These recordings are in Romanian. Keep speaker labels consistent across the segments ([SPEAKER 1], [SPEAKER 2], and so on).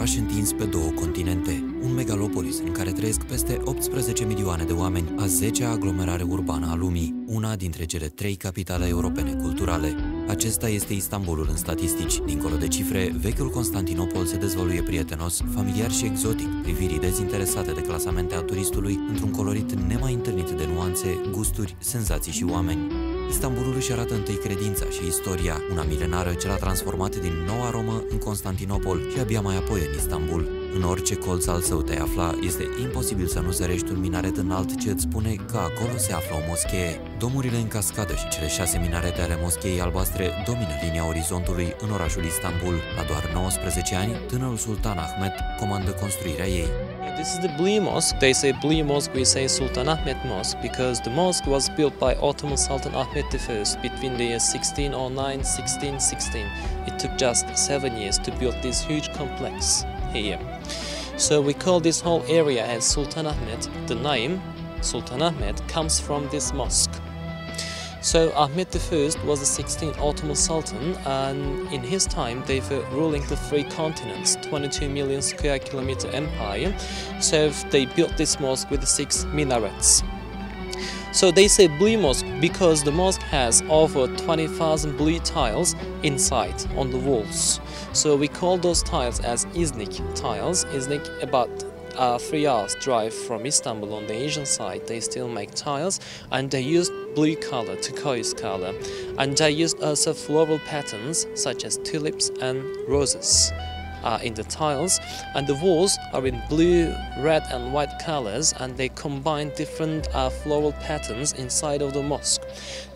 [SPEAKER 1] oraș întins pe două continente, un megalopolis în care trăiesc peste 18 milioane de oameni, a 10-a aglomerare urbană a lumii, una dintre cele 3 capitale europene culturale. Acesta este Istanbulul în statistici. Dincolo de cifre, vechiul Constantinopol se dezvăluie prietenos, familiar și exotic, privirii dezinteresate de clasamente a turistului într-un colorit nemai întâlnit de nuanțe, gusturi, senzații și oameni. Istanbulul își arată întâi credința și istoria, una milenară ce l-a transformat din Noua Romă în Constantinopol și abia mai apoi în Istanbul. În orice colț al său te afla, este imposibil să nu zărești un minaret înalt ce îți spune că acolo se află o moschee. Domurile în cascadă și cele 6 minarete ale moscheei albastre domină linia orizontului în orașul Istanbul. La doar 19 ani, tânărul sultan Ahmed comandă construirea ei.
[SPEAKER 2] This is the Blue Mosque. They say Blue Mosque, we say Sultan Ahmed Mosque because the mosque was built by Ottoman Sultan Ahmed I between the years 1609-1616. It took just 7 years to build this huge complex here. So we call this whole area as Sultan Ahmed. The name Sultan Ahmed comes from this mosque. So Ahmed I was the 16th Ottoman Sultan, and in his time they were ruling the 3 continents, 22 million square kilometer empire. So they built this mosque with 6 minarets. So they say Blue Mosque because the mosque has over 20,000 blue tiles inside on the walls. So we call those tiles as Iznik tiles. Iznik about 3 hours drive from Istanbul on the Asian side. They still make tiles and they use blue color, turquoise color, and they used also floral patterns such as tulips and roses in the tiles, and the walls are in blue, red and white colors, and they combine different floral patterns inside of the mosque.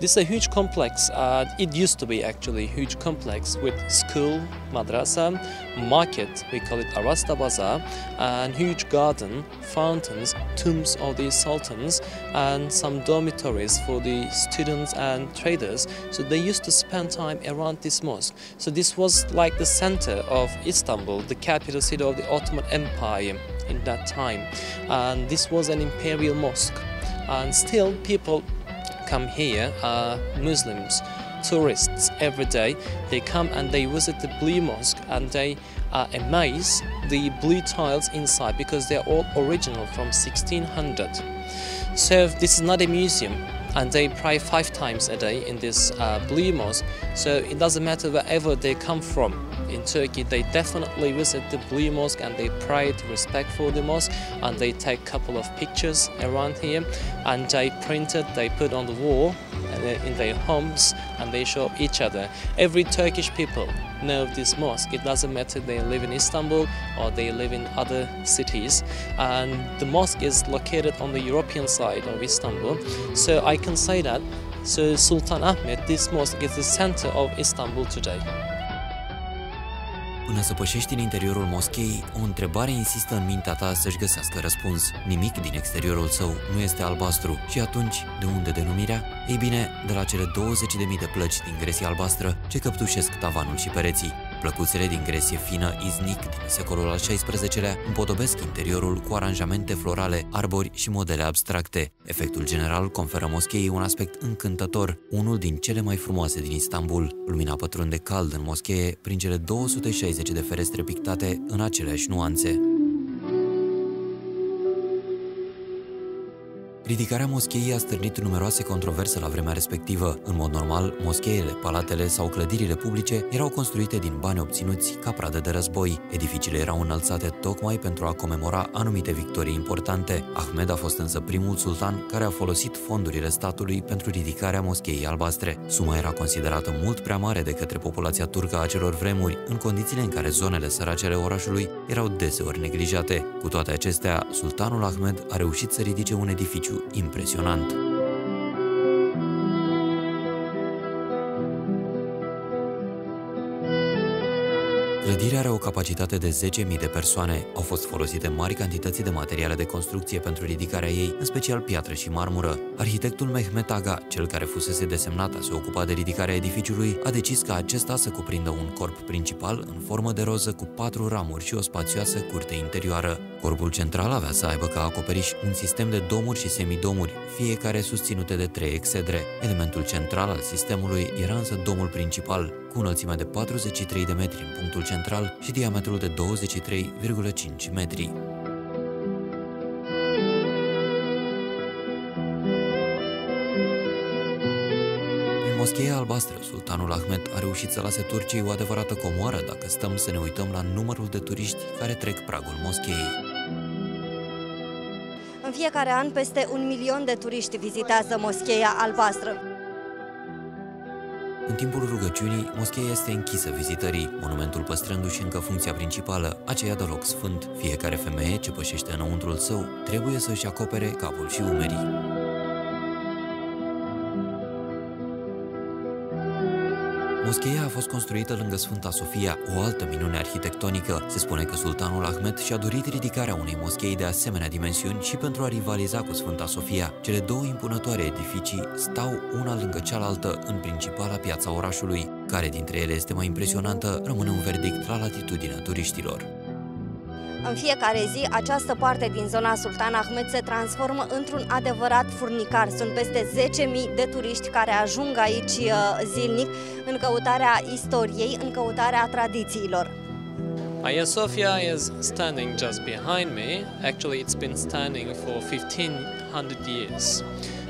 [SPEAKER 2] This is a huge complex. It used to be actually a huge complex with school, madrasa, market, we call it Arasta Bazaar, and huge garden, fountains, tombs of the sultans, and some dormitories for the students and traders. So they used to spend time around this mosque. So this was like the center of Istanbul, the capital city of the Ottoman Empire in that time. And this was an imperial mosque. And still people come here, Muslims, tourists every day. They come and they visit the Blue Mosque and they amaze the blue tiles inside because they are all original from 1600. So this is not a museum, and they pray 5 times a day in this Blue Mosque. So it doesn't matter wherever they come from. In Turkey, they definitely visit the Blue Mosque and they pray to respect for the mosque, and they take a couple of pictures around here and they print it, they put on the wall in their homes and they show each other. Every Turkish people know this mosque. It doesn't matter they live in Istanbul or they live in other cities, and the mosque is located on the European side of Istanbul. So I can say that Sultan Ahmed, this mosque is the center of Istanbul today.
[SPEAKER 1] Până să pășești în interiorul moscheei, o întrebare insistă în mintea ta să-și găsească răspuns. Nimic din exteriorul său nu este albastru. Și atunci, de unde denumirea? Ei bine, de la cele 20.000 de plăci din gresie albastră ce căptușesc tavanul și pereții. Plăcuțele din gresie fină Iznik din secolul al XVI-lea împodobesc interiorul cu aranjamente florale, arbori și modele abstracte. Efectul general conferă moscheei un aspect încântător, unul din cele mai frumoase din Istanbul. Lumina pătrunde cald în moschee prin cele 260 de ferestre pictate în aceleași nuanțe. Ridicarea moscheii a stârnit numeroase controverse la vremea respectivă. În mod normal, moscheele, palatele sau clădirile publice erau construite din bani obținuți ca pradă de război. Edificiile erau înălțate tocmai pentru a comemora anumite victorii importante. Ahmed a fost însă primul sultan care a folosit fondurile statului pentru ridicarea moscheii albastre. Suma era considerată mult prea mare de către populația turcă a acelor vremuri, în condițiile în care zonele sărace ale orașului erau deseori neglijate. Cu toate acestea, sultanul Ahmed a reușit să ridice un edificiu impresionant. Clădirea are o capacitate de 10.000 de persoane. Au fost folosite mari cantități de materiale de construcție pentru ridicarea ei, în special piatră și marmură. Arhitectul Mehmet Aga, cel care fusese desemnat a se ocupa de ridicarea edificiului, a decis ca acesta să cuprindă un corp principal în formă de roză cu 4 ramuri și o spațioasă curte interioară. Corpul central avea să aibă ca acoperiș un sistem de domuri și semidomuri, fiecare susținute de 3 exedre. Elementul central al sistemului era însă domul principal, cu înălțimea de 43 de metri în punctul central și diametrul de 23,5 metri. Moscheea albastră, sultanul Ahmed a reușit să lase Turciei o adevărată comoară dacă stăm să ne uităm la numărul de turiști care trec pragul moscheei.
[SPEAKER 3] În fiecare an, peste 1 milion de turiști vizitează Moscheea albastră.
[SPEAKER 1] În timpul rugăciunii, moscheea este închisă vizitării, monumentul păstrându-și încă funcția principală, aceea de loc sfânt. Fiecare femeie ce pășește înăuntrul său trebuie să își acopere capul și umerii. Moscheea a fost construită lângă Sfânta Sofia, o altă minune arhitectonică. Se spune că sultanul Ahmed și-a dorit ridicarea unei moschei de asemenea dimensiuni și pentru a rivaliza cu Sfânta Sofia. Cele două impunătoare edificii stau una lângă cealaltă în principala piața orașului. Care dintre ele este mai impresionantă rămâne un verdict la latitudinea turiștilor.
[SPEAKER 3] În fiecare zi, această parte din zona Sultan Ahmed se transformă într-un adevărat furnicar. Sunt peste 10.000 de turiști care ajung aici zilnic în căutarea istoriei, în căutarea tradițiilor.
[SPEAKER 2] Hagia Sophia is standing just behind me. Actually, it's been standing for 1500 years.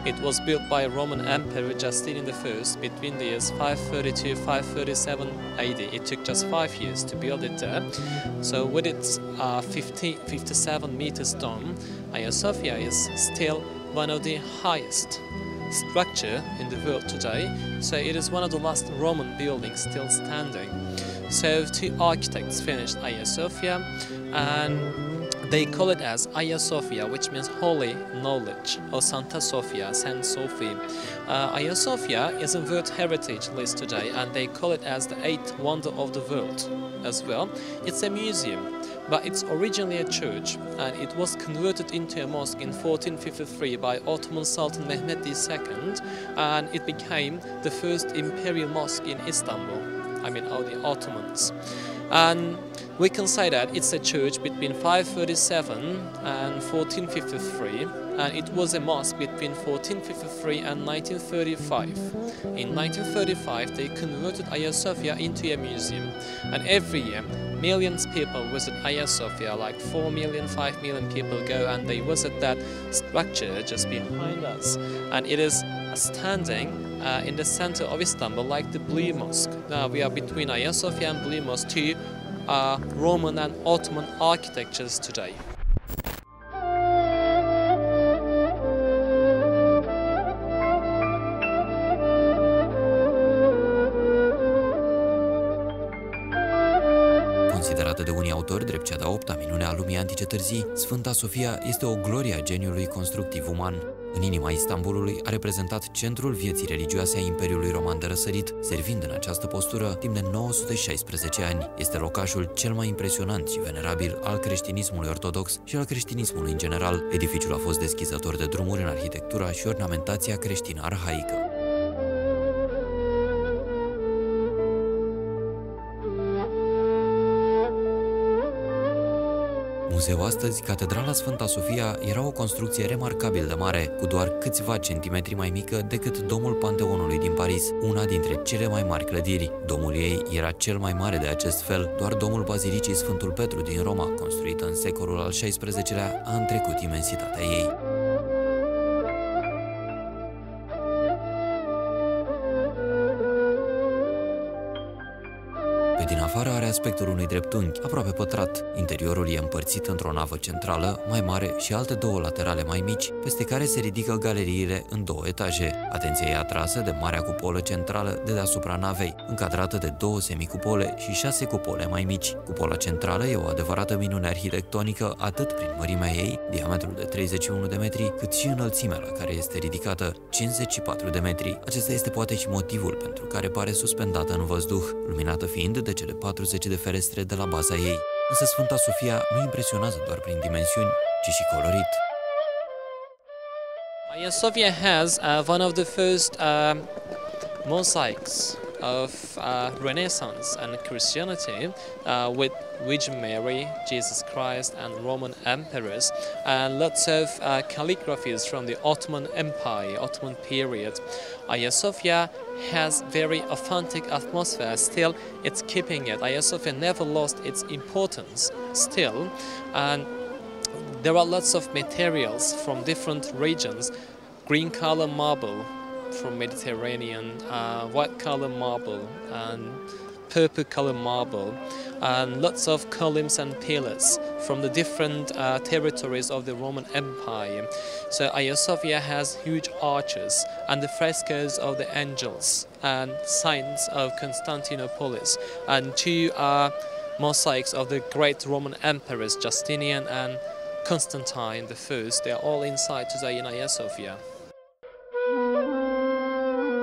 [SPEAKER 2] It was built by Roman Emperor Justinian I between the years 532-537 AD. It took just 5 years to build it there. So with its 57 meters dome, Hagia Sophia is still one of the highest structure in the world today. So it is one of the last Roman buildings still standing. So two architects finished Hagia Sophia, and they call it as Hagia Sophia, which means holy knowledge, or Santa Sofia, Saint Sophie. Hagia Sophia is in World Heritage List today, and they call it as the 8th wonder of the world as well. It's a museum, but it's originally a church, and it was converted into a mosque in 1453 by Ottoman Sultan Mehmed II, and it became the first imperial mosque in Istanbul. I mean, of the Ottomans. And we can say that it's a church between 537 and 1453, and it was a mosque between 1453 and 1935. In 1935, they converted Hagia Sophia into a museum, and every year, millions of people visit Hagia Sophia, like 4 million, 5 million people go and they visit that structure just behind us, and it is standing in the center of Istanbul, like the Blue Mosque. Now we are between Hagia Sophia and Blue Mosque, two Roman and Ottoman architectures today.
[SPEAKER 1] Considerată de unii autori drept cea de-a 8-a minune a lumii antice târzii, Sfânta Sofia este o glorie a geniului constructiv uman. În inima Istanbulului a reprezentat centrul vieții religioase a Imperiului Roman de Răsărit, servind în această postură timp de 916 ani. Este locașul cel mai impresionant și venerabil al creștinismului ortodox și al creștinismului în general. Edificiul a fost deschizător de drumuri în arhitectura și ornamentația creștină arhaică. Muzeu astăzi, Catedrala Sfânta Sofia era o construcție remarcabil de mare, cu doar câțiva centimetri mai mică decât domul Panteonului din Paris, una dintre cele mai mari clădiri. Domul ei era cel mai mare de acest fel, doar domul Bazilicii Sfântul Petru din Roma, construit în secolul al XVI-lea, a întrecut imensitatea ei. Din afară are aspectul unui dreptunghi, aproape pătrat. Interiorul e împărțit într-o navă centrală, mai mare, și alte două laterale mai mici, peste care se ridică galeriile în 2 etaje. Atenția e atrasă de marea cupolă centrală de deasupra navei, încadrată de 2 semicupole și 6 cupole mai mici. Cupola centrală e o adevărată minune arhitectonică, atât prin mărimea ei, diametrul de 31 de metri, cât și înălțimea la care este ridicată, 54 de metri. Acesta este poate și motivul pentru care pare suspendată în văzduh, luminată fiind de cele 40 de ferestre de la baza ei. Însă Sfânta Sofia nu impresionează doar prin dimensiuni, ci și colorit.
[SPEAKER 2] Hagia Sophia has one of the first mosaics of Renaissance and Christianity with Virgin Mary, Jesus Christ, and Roman emperors, and lots of calligraphies from the Ottoman Empire, Ottoman period. Hagia Sophia has very authentic atmosphere. Still, it's keeping it. Hagia Sophia never lost its importance. Still, and there are lots of materials from different regions. Green color marble from Mediterranean, white color marble, and purple color marble, and lots of columns and pillars from the different territories of the Roman Empire. So Hagia Sophia has huge arches and the frescoes of the angels and signs of Constantinopolis, and two mosaics of the great Roman emperors Justinian and Constantine I. They are all inside today in Hagia Sophia.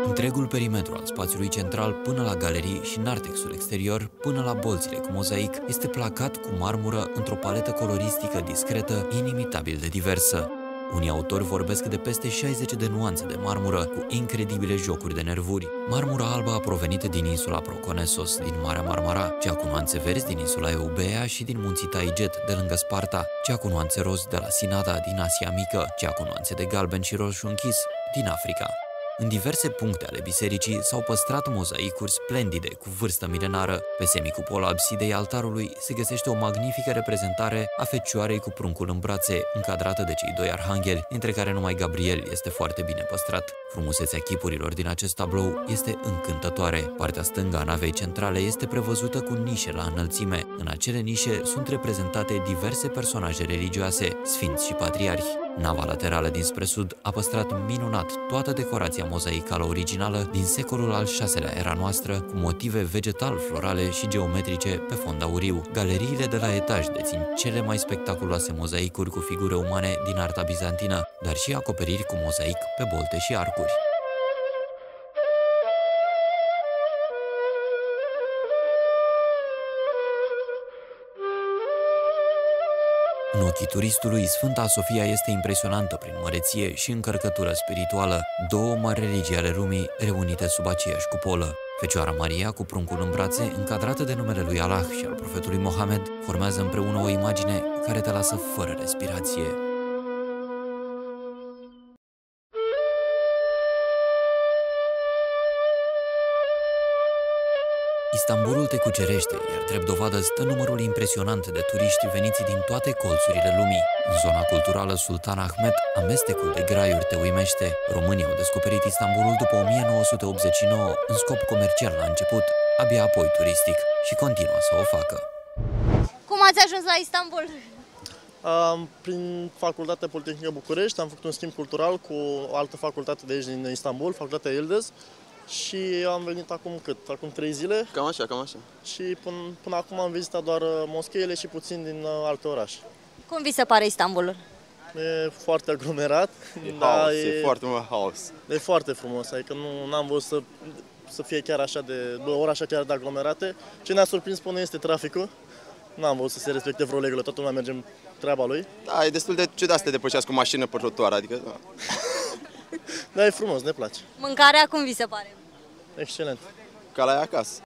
[SPEAKER 1] Întregul perimetru al spațiului central până la galerii și nartexul exterior până la bolțile cu mozaic este placat cu marmură într-o paletă coloristică discretă, inimitabil de diversă. Unii autori vorbesc de peste 60 de nuanțe de marmură cu incredibile jocuri de nervuri. Marmura albă a provenit din insula Proconnesos din Marea Marmara, cea cu nuanțe verzi din insula Eubea și din munții Taiget de lângă Sparta, cea cu nuanțe roz de la Sinada din Asia Mică, cea cu nuanțe de galben și roșu închis din Africa. În diverse puncte ale bisericii s-au păstrat mozaicuri splendide cu vârstă milenară. Pe semicupola absidei altarului se găsește o magnifică reprezentare a Fecioarei cu pruncul în brațe, încadrată de cei doi arhangheli, dintre care numai Gabriel este foarte bine păstrat. Frumusețea chipurilor din acest tablou este încântătoare. Partea stângă a navei centrale este prevăzută cu nișe la înălțime. În acele nișe sunt reprezentate diverse personaje religioase, sfinți și patriarhi. Nava laterală dinspre sud a păstrat minunat toată decorația mozaicală originală din secolul al VI-lea era noastră, cu motive vegetal-florale și geometrice pe fond auriu. Galeriile de la etaj dețin cele mai spectaculoase mozaicuri cu figure umane din arta bizantină, dar și acoperiri cu mozaic pe bolte și arcuri. În ochii turistului, Sfânta Sofia este impresionantă prin măreție și încărcătură spirituală, două mari religii ale lumii reunite sub aceeași cupolă. Fecioara Maria, cu pruncul în brațe, încadrată de numele lui Allah și al profetului Mohamed, formează împreună o imagine care te lasă fără respirație. Istanbulul te cucerește, iar drept dovadă stă numărul impresionant de turiști veniți din toate colțurile lumii. În zona culturală Sultan Ahmet, amestecul de graiuri te uimește. Românii au descoperit Istanbulul după 1989, în scop comercial la început, abia apoi turistic, și continuă să o facă.
[SPEAKER 3] Cum ați ajuns la Istanbul?
[SPEAKER 4] Prin Facultatea Politehnică București am făcut un schimb cultural cu o altă facultate de aici din Istanbul, Facultatea Yıldız. Și am venit acum 3 zile.
[SPEAKER 5] Cam așa.
[SPEAKER 4] Și până acum am vizitat doar moscheile și puțin din alte orașe.
[SPEAKER 3] Cum vi se pare Istanbulul?
[SPEAKER 4] E foarte aglomerat.
[SPEAKER 5] E foarte mult haos.
[SPEAKER 4] E foarte frumos, adică nu am văzut să fie chiar așa orașe chiar de aglomerate. Ce ne-a surprins până este traficul. N-am văzut să se respecte vreo regulă, toată lumea merge în treaba lui.
[SPEAKER 5] Da, e destul de ciudat să te depășească cu mașină pe trotuar, adică... Da.
[SPEAKER 4] Dar e frumos, ne place.
[SPEAKER 3] Mâncarea cum vi se pare?
[SPEAKER 4] Excelent.
[SPEAKER 5] Ca la ea acasă.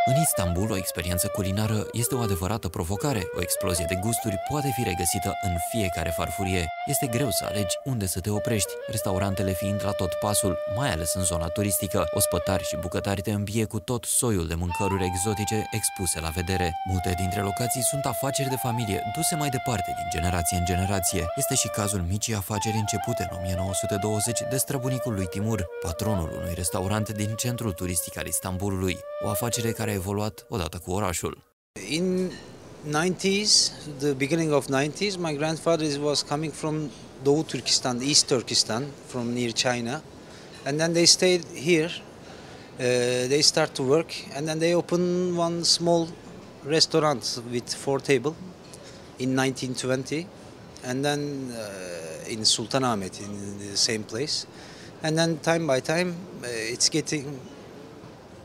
[SPEAKER 1] În Istanbul, o experiență culinară este o adevărată provocare. O explozie de gusturi poate fi regăsită în fiecare farfurie. Este greu să alegi unde să te oprești, restaurantele fiind la tot pasul, mai ales în zona turistică. Ospătari și bucătari te îmbie cu tot soiul de mâncăruri exotice expuse la vedere. Multe dintre locații sunt afaceri de familie, duse mai departe din generație în generație. Este și cazul micii afaceri începute în 1920 de străbunicul lui Timur, patronul unui restaurant din centrul turistic al Istanbulului. O afacere care a evoluat odată cu orașul.
[SPEAKER 6] In 90s, the beginning of 90s, my grandfather was coming from Doğu Turkestan, East Turkestan, from near China, and then they stayed here. They start to work, and then they opened one small restaurant with 4 tables in 1920, and then in Sultanahmet, in the same place, and then time by time, it's getting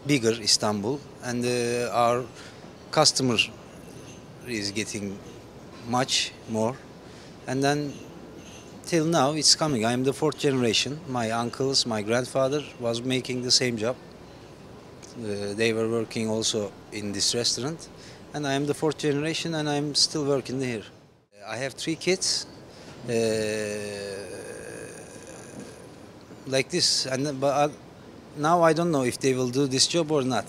[SPEAKER 6] bigger, Istanbul, and our customer is getting much more, and then till now it's coming. I am the fourth generation. My uncles, my grandfather was making the same job. They were working also in this restaurant, and I am the fourth generation, and I'm still working here. I have 3 kids, like this, and but now I don't know if they will do this job or not.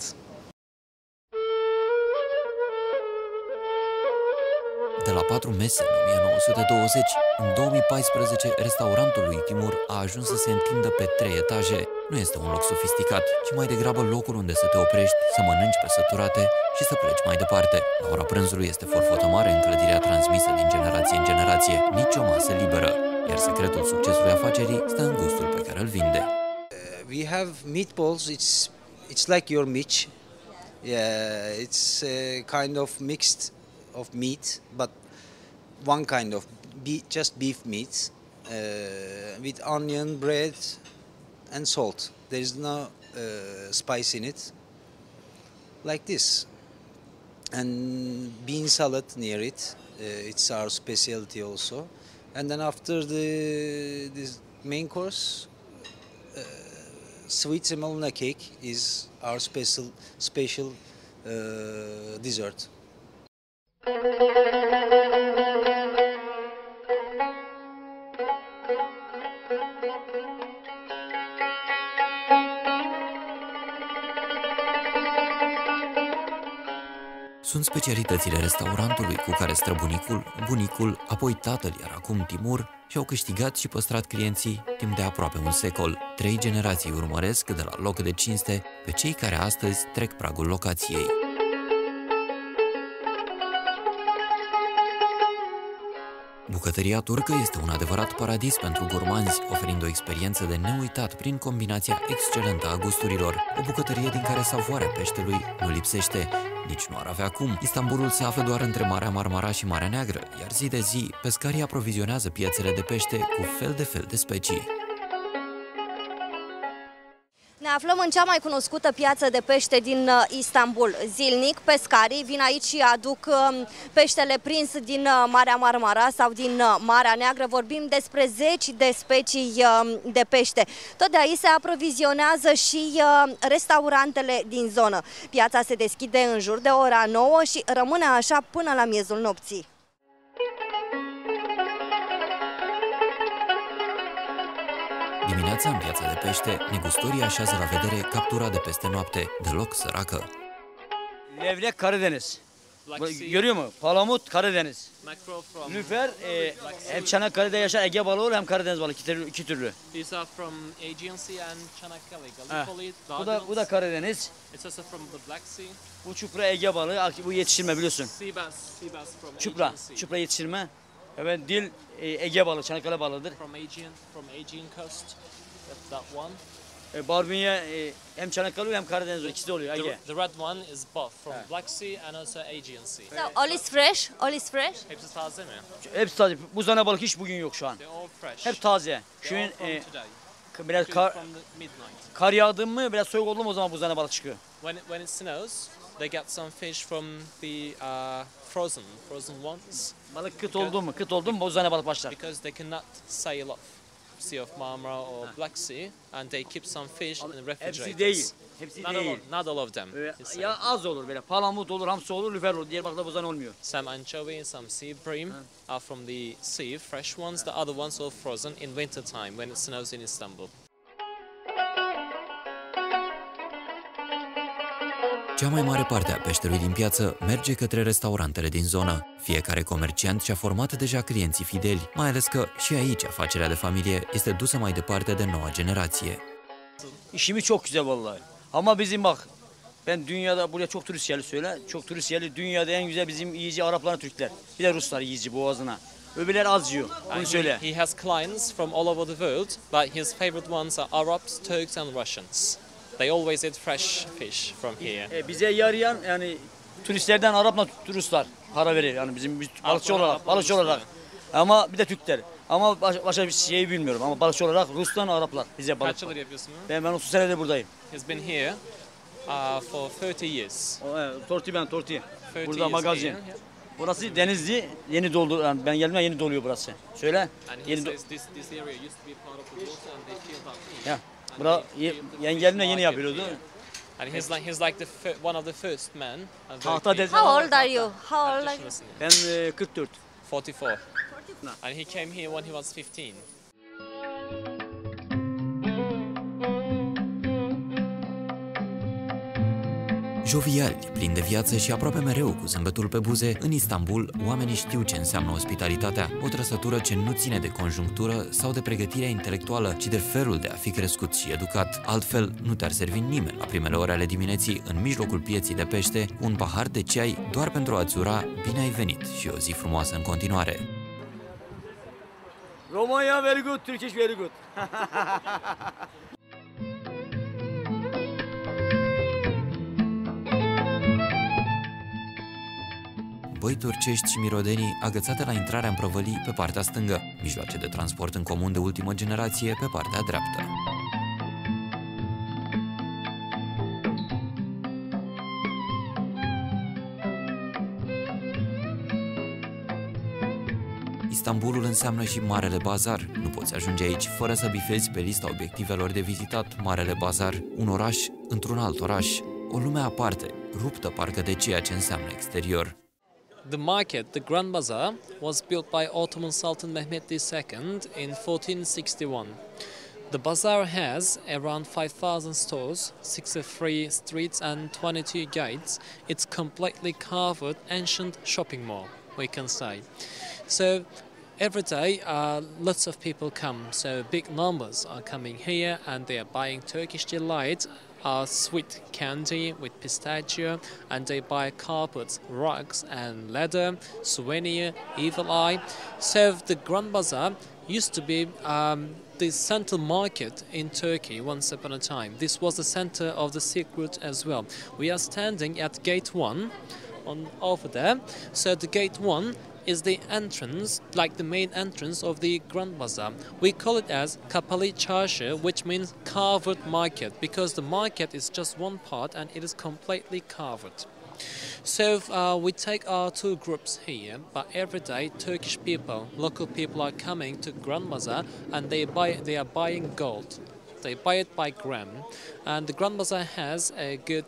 [SPEAKER 1] De la 4 mese în 1920, în 2014, restaurantul lui Timur a ajuns să se întindă pe 3 etaje. Nu este un loc sofisticat, ci mai degrabă locul unde să te oprești, să mănânci pe săturate și să pleci mai departe. La ora prânzului este forfotă mare în clădirea transmisă din generație în generație, nici o masă liberă, iar secretul succesului afacerii stă în gustul pe care îl vinde.
[SPEAKER 6] We have meatballs. It's like your meat. Yeah, it's a kind of mixed of meat, but one kind of just beef meat with onion, bread, and salt. There is no spice in it, like this, and bean salad near it. It's our specialty also. And then after this main course, sweet semolina cake is our special dessert.
[SPEAKER 1] Sunt specialitățile restaurantului cu care străbunicul, bunicul, apoi tatăl, iar acum Timur, și-au câștigat și păstrat clienții timp de aproape un secol. 3 generații urmăresc de la loc de cinste pe cei care astăzi trec pragul locației. Bucătăria turcă este un adevărat paradis pentru gurmanzi, oferind o experiență de neuitat prin combinația excelentă a gusturilor. O bucătărie din care savoarea peștelui nu lipsește, nici nu ar avea cum. Istanbulul se află doar între Marea Marmara și Marea Neagră, iar zi de zi, pescarii aprovizionează piețele de pește cu fel de fel de specii.
[SPEAKER 3] Ne aflăm în cea mai cunoscută piață de pește din Istanbul. Zilnic, pescarii vin aici și aduc peștele prins din Marea Marmara sau din Marea Neagră. Vorbim despre 10 de specii de pește. Tot de aici se aprovizionează și restaurantele din zonă. Piața se deschide în jur de ora 9 și rămâne așa până la miezul nopții.
[SPEAKER 1] Dimineața, în piața de pește, negustorii așează la vedere captura de peste noapte, deloc săracă.
[SPEAKER 7] Levrek Karadeniz. Görüyor mu? Palamut Karadeniz. Lüfer hem Çanakkale'de yaşar Ege balığı olur hem Karadeniz balığı iki türlü.
[SPEAKER 2] These are from Aegean Sea and Çanakkale.
[SPEAKER 7] Bu da Karadeniz.
[SPEAKER 2] It's also from the Black Sea.
[SPEAKER 7] Bu çupra Ege balığı. Bu yetiştirme biliyorsun.
[SPEAKER 2] Sea bass from
[SPEAKER 7] Çupra.
[SPEAKER 2] Aegean Sea.
[SPEAKER 7] Çupra yetiştirme. Evet dil Ege balığı, Çanakkale balığıdır.
[SPEAKER 2] From Aegean coast. That one.
[SPEAKER 7] Barbunya hem Çanakkale hem Karadeniz ikisi de oluyor Ege.
[SPEAKER 2] The red one is both from Black Sea and also Aegean Sea.
[SPEAKER 3] So, all is fresh? All is fresh?
[SPEAKER 2] Hepsi taze mi?
[SPEAKER 7] Hepsi taze. Buzlana balık hiç bugün yok şu an.
[SPEAKER 2] They're all fresh.
[SPEAKER 7] Hep taze. Şu
[SPEAKER 2] They're
[SPEAKER 7] an
[SPEAKER 2] all from today.
[SPEAKER 7] biraz
[SPEAKER 2] From the midnight.
[SPEAKER 7] kar yağdı mı biraz soğuk oldu mu o zaman buzlana balık çıkıyor.
[SPEAKER 2] When it snows, they get some fish from the frozen ones.
[SPEAKER 7] Balık kıt oldu mu buzlana balık başlar.
[SPEAKER 2] Because they cannot sail off Sea of Marmara or Black Sea, and they keep some fish in the refrigerators.
[SPEAKER 7] Hepsi değil. Hepsi değil.
[SPEAKER 2] Not all of them.
[SPEAKER 7] Ya az olur böyle. Palamut olur, hamsi olur, lüfer olur. Diğer balıklar buzdan olmuyor.
[SPEAKER 2] Some anchovy, some sea bream are from the sea, fresh ones. The other ones are frozen in winter time when it snows in Istanbul.
[SPEAKER 1] Cea mai mare parte a peștelui din piață merge către restaurantele din zonă. Fiecare comerciant și-a format deja clienții fideli, mai ales că și aici afacerea de familie este dusă mai departe de noua generație.
[SPEAKER 7] İşimiz çok güzel vallahi. Ama bizim bak, ben dünyada buraya çok turist geldi söyle. Çok turist geldi. Dünyada en güzel bizim yiyici Araplar, Türkler. Bir de Ruslar yiyici boğazına. Öbürler az yiyor. Bunu söyle.
[SPEAKER 2] He has clients from all over the world, but his favorite ones are Arabs, Turks and Russians. They always eat fresh fish from here.
[SPEAKER 7] Bize yarayan yani turistlerden Arapla Ruslar para verir yani bizim balıkçı olarak. Ama bir de Türkler. Ama başka bir şeyi bilmiyorum ama balıkçı olarak Ruslar, Araplar bize balık.
[SPEAKER 2] Kaç yıldır yapıyorsun?
[SPEAKER 7] Ben 30 senedir buradayım.
[SPEAKER 2] He's been here for 30 years.
[SPEAKER 7] Torti.
[SPEAKER 2] 30
[SPEAKER 7] Burada
[SPEAKER 2] years
[SPEAKER 7] magazin.
[SPEAKER 2] here.
[SPEAKER 7] Burası Denizli, yeni doldu. Yani ben gelmeden yeni doluyor burası. Söyle. Yeni
[SPEAKER 2] This area used to be part of the water and they filled up here.
[SPEAKER 7] ya. Bura yani gelmeden yeni yapıyordu.
[SPEAKER 2] And he's like one of the first men.
[SPEAKER 7] Tahta
[SPEAKER 3] How old are you? How old are you?
[SPEAKER 7] Ben 44.
[SPEAKER 2] 44. And he came here when he was 15.
[SPEAKER 1] Joviali, plini de viață și aproape mereu cu zâmbetul pe buze, în Istanbul, oamenii știu ce înseamnă ospitalitatea, o trăsătură ce nu ține de conjunctură sau de pregătirea intelectuală, ci de felul de a fi crescut și educat. Altfel, nu te-ar servi nimeni la primele ore ale dimineții, în mijlocul pieții de pește, cu un pahar de ceai, doar pentru a-ți ura bine ai venit și o zi frumoasă în continuare.
[SPEAKER 7] Romanya very good, Turkish very good.
[SPEAKER 1] Băi turcești și mirodenii agățate la intrarea în prăvălii pe partea stângă, mijloace de transport în comun de ultimă generație pe partea dreaptă. Istanbulul înseamnă și Marele Bazar. Nu poți ajunge aici fără să bifezi pe lista obiectivelor de vizitat Marele Bazar, un oraș într-un alt oraș, o lume aparte, ruptă parcă de ceea ce înseamnă exterior.
[SPEAKER 2] The market, the Grand Bazaar, was built by Ottoman Sultan Mehmed II in 1461. The bazaar has around 5,000 stores, 63 streets and 22 gates. It's completely carved ancient shopping mall, we can say. So every day lots of people come, so big numbers are coming here and they are buying Turkish delight, sweet candy with pistachio, and they buy carpets, rugs and leather, souvenir, evil eye. So the Grand Bazaar used to be the central market in Turkey once upon a time. This was the center of the Silk Route as well. We are standing at gate 1 over there. So the gate 1 is the entrance, like the main entrance of the Grand Bazaar. We call it as Kapalı Çarşı, which means carved market, because the market is just one part and it is completely carved. So we take our two groups here, but every day Turkish people, local people are coming to Grand Bazaar and they are buying gold. They buy it by gram, and the Grand Bazaar has a good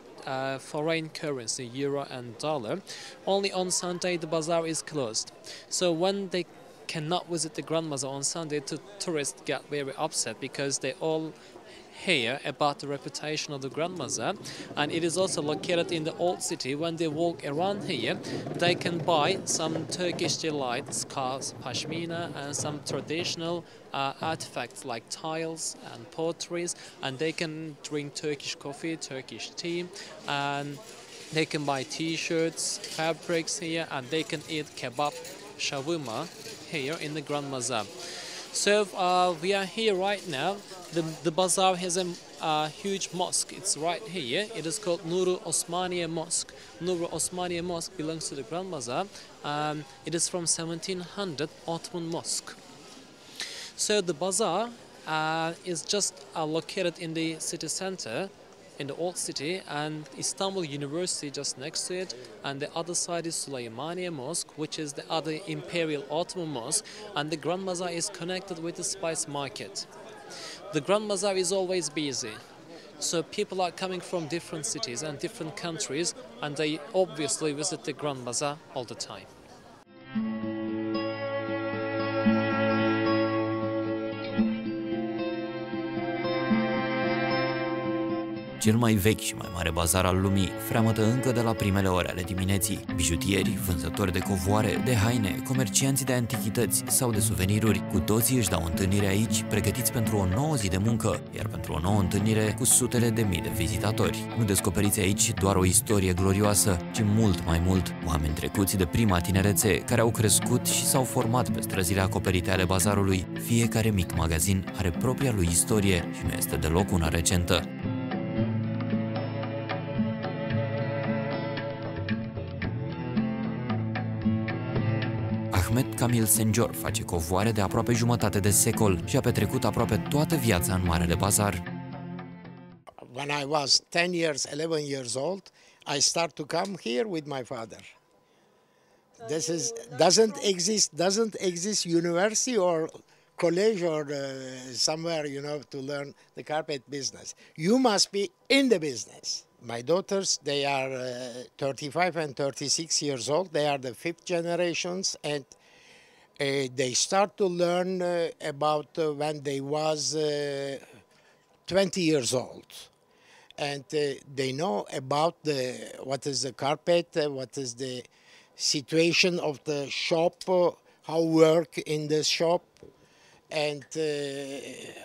[SPEAKER 2] foreign currency, euro and dollar. Only on Sunday the bazaar is closed. So when they cannot visit the Grand Bazaar on Sunday, the tourists get very upset because they all hear about the reputation of the Grand Bazaar, and it is also located in the old city. When they walk around here, they can buy some Turkish delights, scarves, pashmina, and some traditional artifacts like tiles and potteries, and they can drink Turkish coffee, Turkish tea, and they can buy t-shirts, fabrics here, and they can eat kebab, shawarma here in the Grand Bazaar. So we are here right now. The bazaar has a huge mosque. It's right here. It is called Nuru Osmaniye Mosque. Nuru Osmaniye Mosque belongs to the Grand Bazaar. It is from 1700 Ottoman mosque. So the bazaar is just located in the city center, in the old city, and Istanbul University just next to it, and the other side is Süleymaniye Mosque, which is the other imperial Ottoman mosque, and the Grand Bazaar is connected with the spice market. The Grand Bazaar is always busy, so people are coming from different cities and different countries, and they obviously visit the Grand Bazaar all the time.
[SPEAKER 1] Cel mai vechi și mai mare bazar al lumii freamătă încă de la primele ore ale dimineții. Bijutieri, vânzători de covoare, de haine, comercianți de antichități sau de suveniruri, cu toții își dau întâlnire aici, pregătiți pentru o nouă zi de muncă, iar pentru o nouă întâlnire cu sutele de mii de vizitatori. Nu descoperiți aici doar o istorie glorioasă, ci mult mai mult oameni trecuți de prima tinerețe, care au crescut și s-au format pe străzile acoperite ale bazarului. Fiecare mic magazin are propria lui istorie și nu este deloc una recentă. Ahmet Kamil Senjor face covoare de aproape jumătate de secol și a petrecut aproape toată viața în Marele Bazar.
[SPEAKER 8] When I was 10 years, 11 years old, I started to come here with my father. This is doesn't exist university or college or somewhere, you know, to learn the carpet business. You must be in the business. My daughters, they are 35 and 36 years old. They are the fifth generations, and they start to learn about when they was 20 years old. And they know about what is the carpet, what is the situation of the shop, how work in the shop, and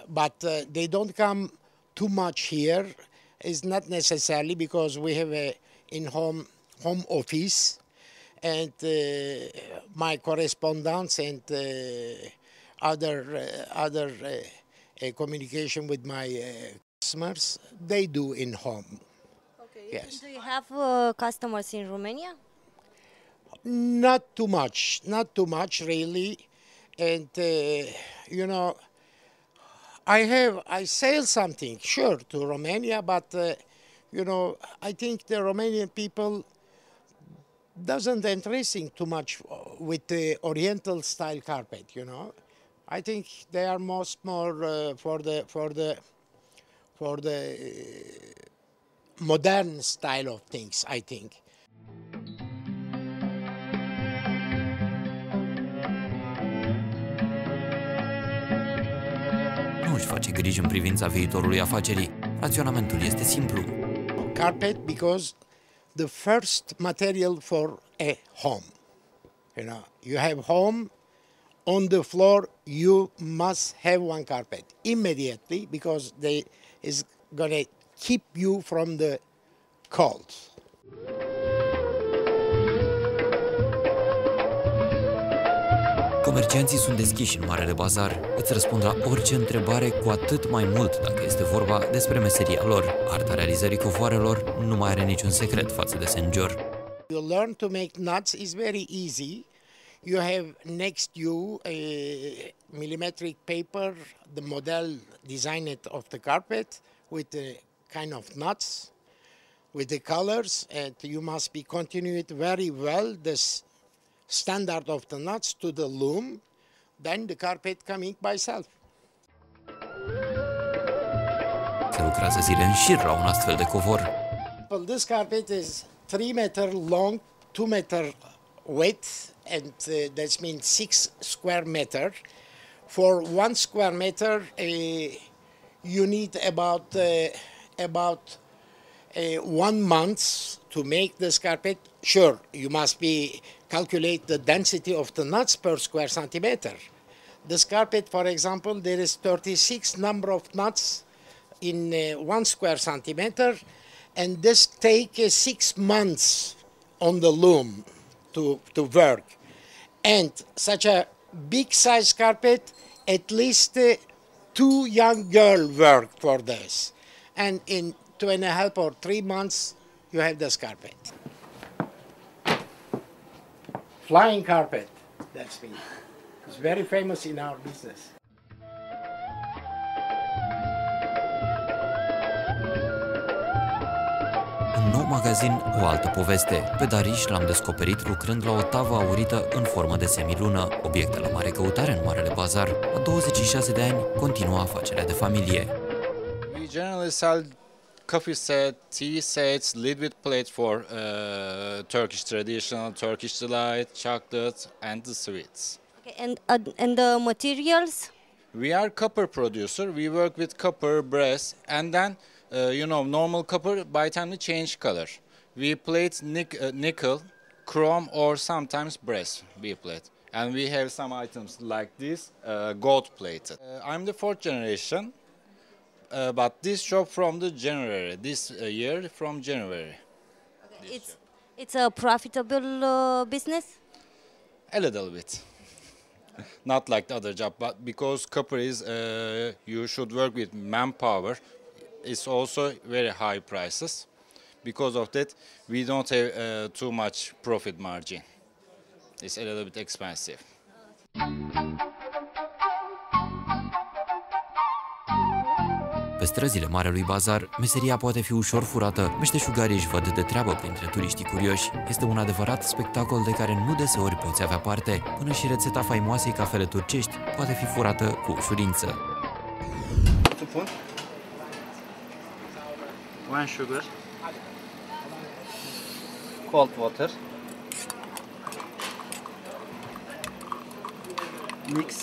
[SPEAKER 8] but they don't come too much here. It's not necessarily because we have a in-home office, and my correspondence and other communication with my customers, they do in home.
[SPEAKER 3] Okay.
[SPEAKER 8] Yes.
[SPEAKER 3] Do you have customers in Romania?
[SPEAKER 8] Not too much really, and you know, I sell something sure to Romania, but you know, I think the Romanian people doesn't interesting too much with the Oriental style carpet. You know, I think they are more for the modern style of things, I think.
[SPEAKER 1] Nu își face griji în privința viitorului afacerii. Raționamentul este simplu.
[SPEAKER 8] Carpet because the first material for a home. You know, you have home on the floor, you must have one carpet immediately because they is gonna keep you from the cold.
[SPEAKER 1] Comercianții sunt deschiși în Marele Bazar, îți răspund la orice întrebare, cu atât mai mult dacă este vorba despre meseria lor. Arta realizării covoarelor nu mai are niciun secret față de Senjor.
[SPEAKER 8] You learn to make nuts is very easy. You have next you a millimetric paper, the model designed of the carpet with the kind of nuts, with the colors, and you must be continued very well this standard of the nuts to the loom, then the carpet coming by self.
[SPEAKER 1] Se lucrează zile în șir la un astfel de covor.
[SPEAKER 8] Well, this carpet is 3 meter long, 2 meter width, and that means 6 square meter. For 1 square meter, you need about 1 month to make this carpet. Sure, you must calculate the density of the nuts per square centimeter. This carpet, for example, there is 36 number of nuts in 1 square centimeter, and this take 6 months on the loom to work. And such a big size carpet, at least 2 young girls work for this. And in 2.5 or 3 months, you have this carpet. Flying carpet, that's me. It's very famous in our business.
[SPEAKER 1] Un nou magazin, o altă poveste. Pe Dariș l-am descoperit lucrând la o tavă aurită în formă de semilună. Obiecte la mare căutare în Marele Bazar. La 26 de ani, continuă afacerea de familie.
[SPEAKER 9] We generally sell coffee set, tea sets, lid with plate for Turkish traditional, Turkish delight, chocolate, and the sweets.
[SPEAKER 3] Okay, and the materials?
[SPEAKER 9] We are copper producer. We work with copper, brass, and then normal copper by time we change color. We plate nickel, chrome, or sometimes brass. We plate, and we have some items like this, gold plated. I'm the 4th generation. But this shop from the January, this year from January.
[SPEAKER 3] Okay. It's a profitable business?
[SPEAKER 9] A little bit. Not like the other job, but because copper is, you should work with manpower. It's also very high prices. Because of that, we don't have too much profit margin. It's a little bit expensive.
[SPEAKER 1] Pe străzile Marelui Bazar, meseria poate fi ușor furată, meșteșugarii își văd de treabă printre turiștii curioși. Este un adevărat spectacol de care nu deseori poți avea parte, până și rețeta faimoasei cafele turcești poate fi furată cu ușurință.
[SPEAKER 10] Supun. 1 sugar. Cold water. Mix.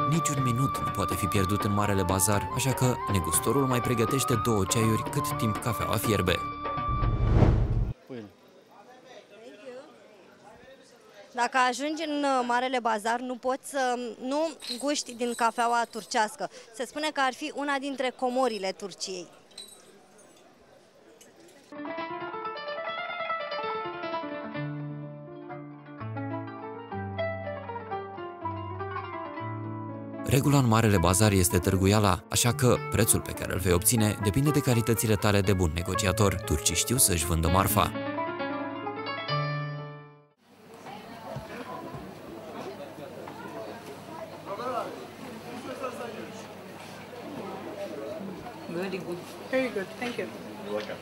[SPEAKER 1] Niciun minut nu poate fi pierdut în Marele Bazar, așa că negustorul mai pregătește 2 ceaiuri cât timp cafeaua fierbe.
[SPEAKER 3] Dacă ajungi în Marele Bazar, nu poți să nu guști din cafeaua turcească. Se spune că ar fi una dintre comorile Turciei.
[SPEAKER 1] Regula în Marele Bazar este târguiala, așa că prețul pe care îl vei obține depinde de calitățile tale de bun negociator. Turcii știu să-și vândă marfa.
[SPEAKER 11] Very good. Very good. Thank you.
[SPEAKER 12] You're welcome.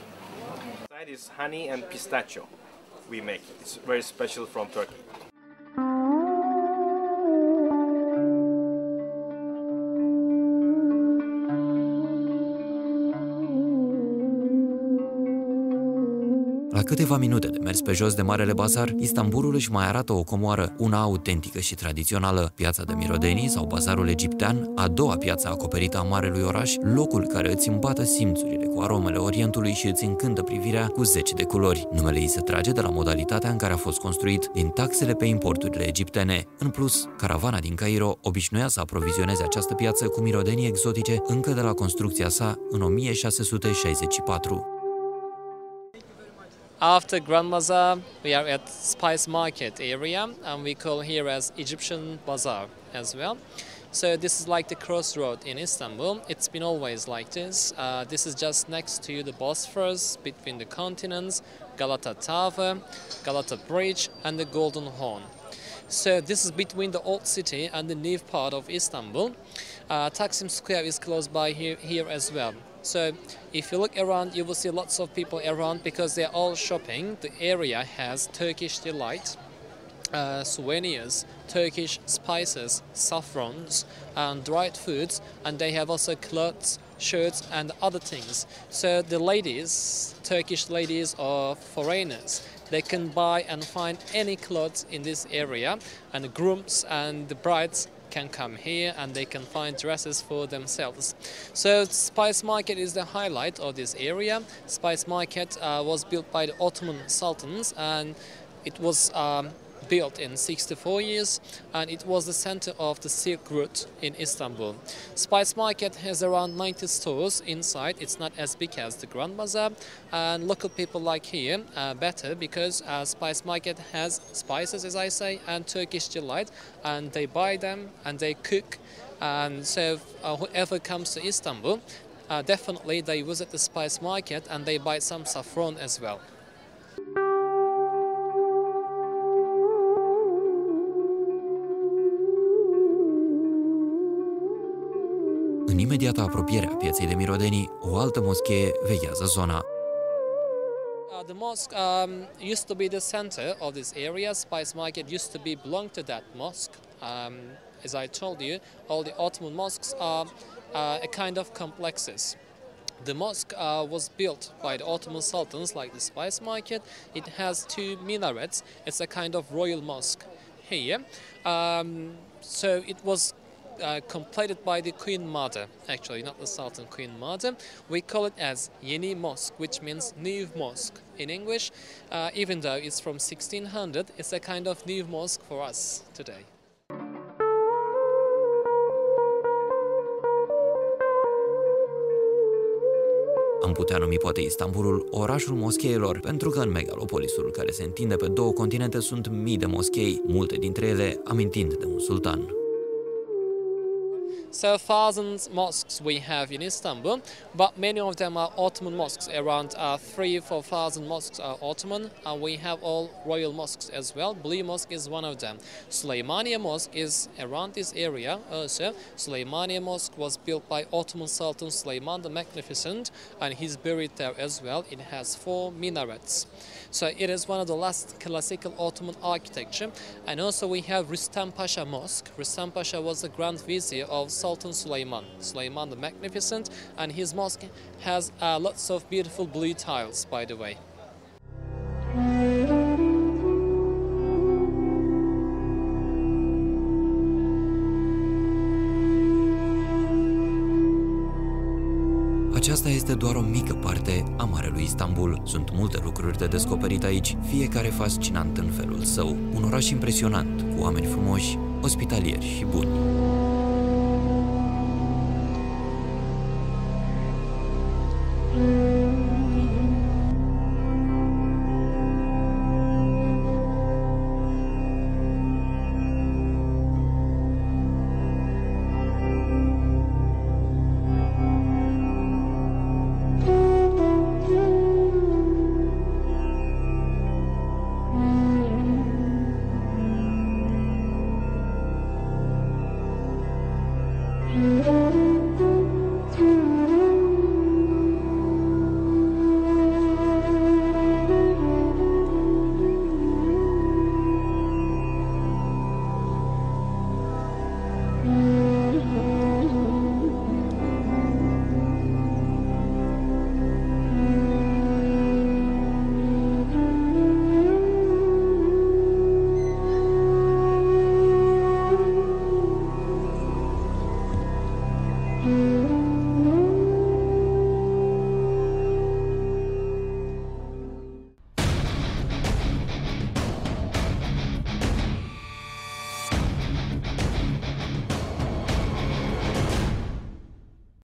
[SPEAKER 12] Side is honey and pistachio. We make it. It's very special from Turkey.
[SPEAKER 1] La câteva minute de mers pe jos de Marele Bazar, Istanbulul își mai arată o comoară, una autentică și tradițională, piața de mirodenii sau bazarul egiptean, a doua piață acoperită a marelui oraș, locul care îți îmbată simțurile cu aromele Orientului și îți încântă privirea cu 10 de culori. Numele ei se trage de la modalitatea în care a fost construit, din taxele pe importurile egiptene. În plus, caravana din Cairo obișnuia să aprovizioneze această piață cu mirodenii exotice încă de la construcția sa în 1664.
[SPEAKER 2] After Grand Bazaar, we are at Spice Market area, and we call here as Egyptian Bazaar as well. So this is like the crossroad in Istanbul. It's been always like this. This is just next to the Bosphorus, between the continents, Galata Tower, Galata Bridge, and the Golden Horn. So this is between the old city and the new part of Istanbul. Taksim Square is close by here as well. So if you look around, you will see lots of people around because they're all shopping. The area has Turkish delight, souvenirs, Turkish spices, saffrons, and dried foods, and they have also clothes, shirts, and other things. So the ladies, Turkish ladies or foreigners, they can buy and find any clothes in this area, and the grooms and the brides can come here and they can find dresses for themselves. So Spice Market is the highlight of this area. Spice Market was built by the Ottoman Sultans, and it was built in 64 years, and it was the center of the Silk Route in Istanbul. Spice Market has around 90 stores inside. It's not as big as the Grand Bazaar, and local people like here better because Spice Market has spices, as I say, and Turkish delight, and they buy them and they cook. And so whoever comes to Istanbul, definitely they visit the Spice Market and they buy some saffron as well.
[SPEAKER 1] În imediata apropiere a pieței de mirodenii, o altă moschee veghează zona.
[SPEAKER 2] The mosque used to be the center of this area. Spice Market used to belong to that mosque. As I told you, all the Ottoman mosques are a kind of complexes. The mosque was built by the Ottoman Sultans, like the Spice Market. It has 2 minarets. It's a kind of royal mosque here. So it was completed by the Queen Mother, actually, not the Sultan, Queen Mother. We call it as Yeni Mosque, which means new mosque in English. Even though it's from 1600, it's a kind of new mosque for us today.
[SPEAKER 1] Am putea numi poate Istanbulul orașul moscheilor, pentru că în megalopolisul care se întinde pe 2 continente sunt mii de moschei, multe dintre ele amintind de un sultan.
[SPEAKER 2] So thousands mosques we have in Istanbul, but many of them are Ottoman mosques. Around 3,000-4,000 mosques are Ottoman, and we have all royal mosques as well. Blue Mosque is one of them. Süleymaniye Mosque is around this area also. Süleymaniye Mosque was built by Ottoman Sultan Süleyman the Magnificent, and he's buried there as well. It has 4 minarets. So it is one of the last classical Ottoman architecture. And also we have Rüstem Pasha Mosque. Rüstem Pasha was the Grand Vizier of Sultan Süleyman, Süleyman the Magnificent, and his mosque has lots of beautiful blue tiles, by the way.
[SPEAKER 1] Aceasta este doar o mică parte a Marelui Istanbul. Sunt multe lucruri de descoperit aici, fiecare fascinant în felul său. Un oraș impresionant, cu oameni frumoși, ospitalieri și buni.